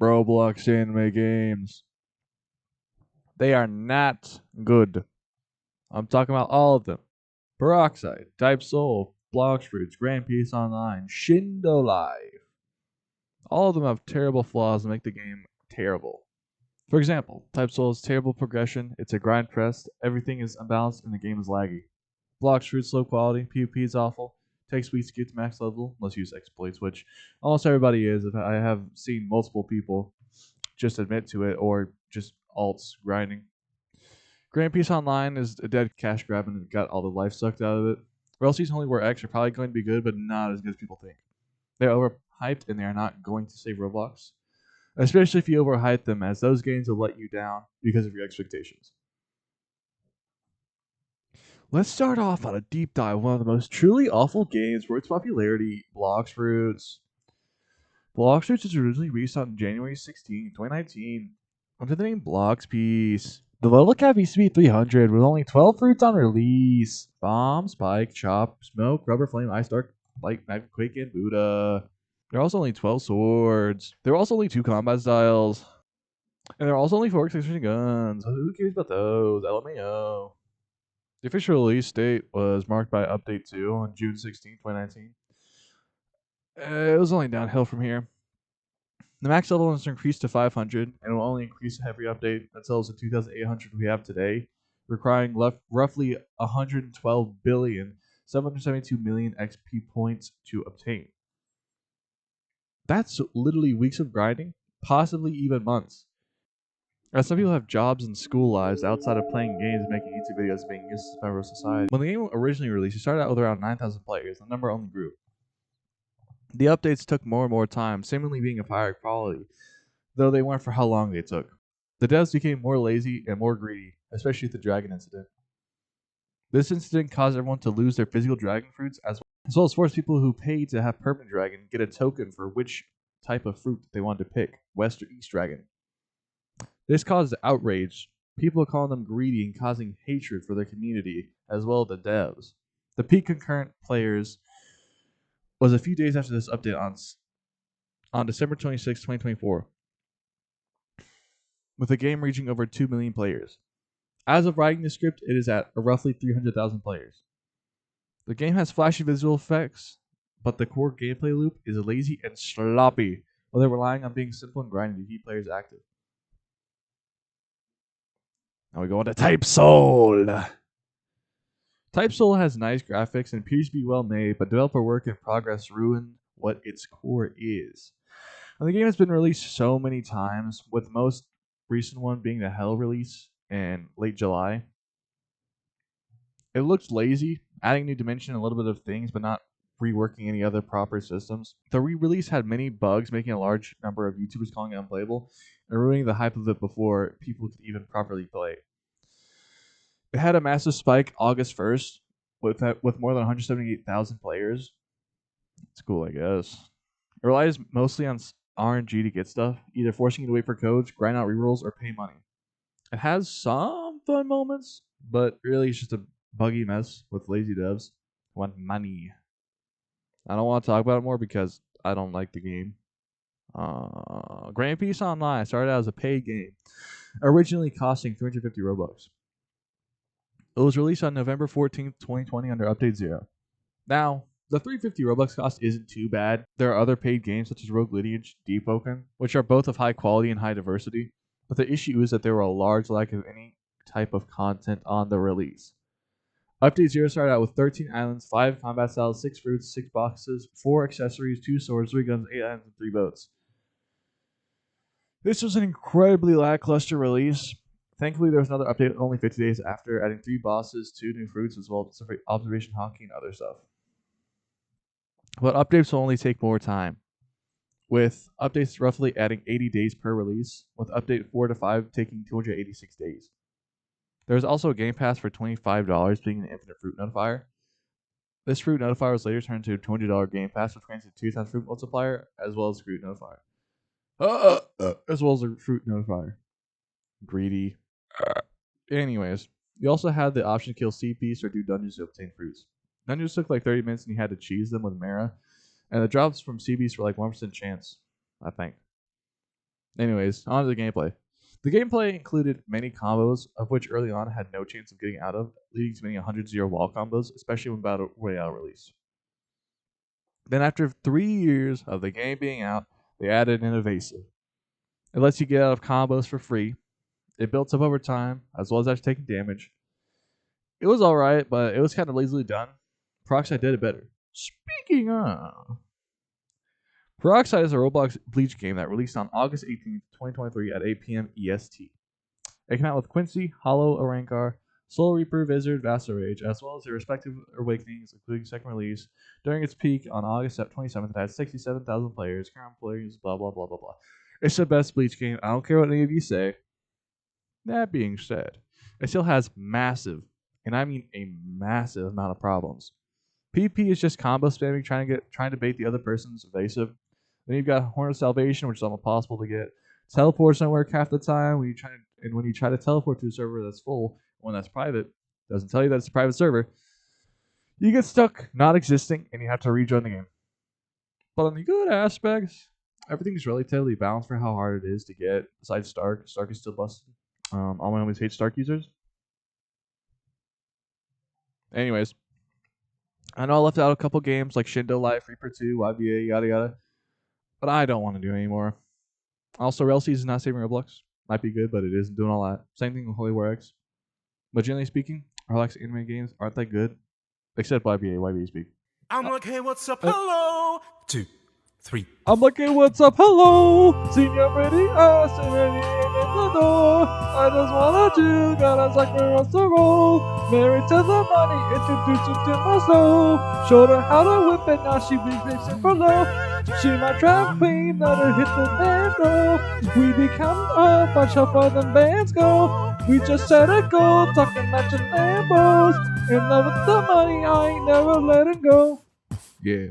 Roblox anime games. They are not good. I'm talking about all of them. Peroxide, Type Soul, Blox Fruits, Grand Peace Online, Shindo Live. All of them have terrible flaws and make the game terrible. For example, Type Soul has terrible progression, it's a grind fest, everything is unbalanced, and the game is laggy. Blox Fruits low quality, PvP is awful, takes weeks to get to max level, unless you use exploits, which almost everybody is. I have seen multiple people just admit to it or just alts grinding. Grand Peace Online is a dead cash grab and it got all the life sucked out of it. Rel Season Holy War X are probably going to be good, but not as good as people think. They're overhyped and they are not going to save Roblox. Especially if you overhype them, as those games will let you down because of your expectations. Let's start off on a deep dive. One of the most truly awful games for its popularity, Blox Fruits. Blox Fruits was originally released on January 16, 2019, under the name Blox Peace. The level cap used to be 300, with only 12 fruits on release. Bomb, Spike, Chop, Smoke, Rubber Flame, Ice Dark, Light, Magnet Quake, and Buddha. There are also only 12 swords. There are also only 2 combat styles. And there are also only 4 accessories and guns. Who cares about those? LMAO. The official release date was marked by Update 2 on June 16, 2019. It was only downhill from here. The max level was increased to 500 and will only increase every update until the 2,800 we have today, requiring roughly 112,772,000,000 XP points to obtain. That's literally weeks of grinding, possibly even months. As some people have jobs and school lives outside of playing games, making YouTube videos, and being useless member of society. When the game originally released, it started out with around 9,000 players. The number only grew. The updates took more and more time, seemingly being of higher quality, though they weren't for how long they took. The devs became more lazy and more greedy, especially with the dragon incident. This incident caused everyone to lose their physical dragon fruits, as well as force people who paid to have permanent dragon get a token for which type of fruit they wanted to pick, West or East dragon. This caused outrage, people calling them greedy and causing hatred for their community, as well as the devs. The peak concurrent players was a few days after this update on December 26, 2024, with the game reaching over 2 million players. As of writing the script, it is at roughly 300,000 players. The game has flashy visual effects, but the core gameplay loop is lazy and sloppy, while they're relying on being simple and grinding to keep players active. Now we go on to Type Soul. Type Soul has nice graphics and appears to be well made, but developer work in progress ruined what its core is. And the game has been released so many times, with the most recent one being the Hell release in late July. It looked lazy, adding new dimension and a little bit of things, but not reworking any other proper systems. The re-release had many bugs, making a large number of YouTubers calling it unplayable, and ruining the hype of it before people could even properly play. It had a massive spike August 1st with more than 178,000 players. It's cool, I guess. It relies mostly on RNG to get stuff, either forcing you to wait for codes, grind out rerolls, or pay money. It has some fun moments, but really it's just a buggy mess with lazy devs who want money. I don't want to talk about it more because I don't like the game. Grand Peace Online started out as a paid game, originally costing 350 Robux. It was released on November 14th, 2020 under Update 0. Now, the 350 Robux cost isn't too bad. There are other paid games such as Rogue Lineage, Deepoken, which are both of high quality and high diversity, but the issue is that there were a large lack of any type of content on the release. Update 0 started out with 13 islands, 5 combat styles, 6 fruits, 6 boxes, 4 accessories, 2 swords, 3 guns, 8 items, and 3 boats. This was an incredibly lackluster release. Thankfully, there was another update only 50 days after, adding 3 bosses, 2 new fruits, as well as observation hockey and other stuff. But updates will only take more time, with updates roughly adding 80 days per release, with update 4 to 5 taking 286 days. There's also a game pass for $25 being an infinite fruit notifier. This fruit notifier was later turned into a $200 game pass, which grants a 2 times fruit multiplier, as well as fruit notifier. As well as a fruit notifier. Greedy. Anyways, you also had the option to kill sea beasts or do dungeons to obtain fruits. Dungeons took like 30 minutes and you had to cheese them with Mara. And the drops from sea beasts were like 1% chance, I think. Anyways, on to the gameplay. The gameplay included many combos, of which early on had no chance of getting out of, leading to many 100-0 wall combos, especially when Battle Royale released. Then, after 3 years of the game being out, they added an evasive. It lets you get out of combos for free. It builds up over time, as well as actually taking damage. It was alright, but it was kind of lazily done. Peroxide did it better. Speaking of, Peroxide is a Roblox Bleach game that released on August 18th, 2023 at 8 p.m. EST. It came out with Quincy, Hollow, Arankar, Soul Reaper, Wizard, Vassal Rage, as well as their respective awakenings, including second release. During its peak on August 27th, it had 67,000 players, current players, blah blah blah blah blah. It's the best Bleach game. I don't care what any of you say. That being said, it still has massive, and I mean a massive amount of problems. PvP is just combo spamming, trying to bait the other person's evasive. Then you've got Horn of Salvation, which is almost impossible to get. Teleports don't work half the time when you try to teleport to a server that's full, one that's private, doesn't tell you that it's a private server. You get stuck not existing, and you have to rejoin the game. But on the good aspects, everything's relatively balanced for how hard it is to get. Besides Stark is still busted. All my homies hate Stark users. Anyways, I know I left out a couple games like Shindo Life, Reaper 2, YBA, yada yada, but I don't want to do it anymore. Also, rell is not saving Roblox. Might be good, but it isn't doing all that. Same thing with Holy War X. But generally speaking, Roblox anime games aren't that good, except YBA. YBA speak. I'm like, hey, what's up? Hello. 2, 3. I'm like, hey, what's up? Hello. Senior ready? Ready in the door. I just wanna do, got a like we're on the roll. Married to the money, introduced her to my soul. Showed her how to whip it, now she be fixing for low. She my drag queen, let her hit the bando. We become a bunch of other bands go. We just set a goal, talking matching Lambos. In love with the money, I ain't never letting go. Yeah.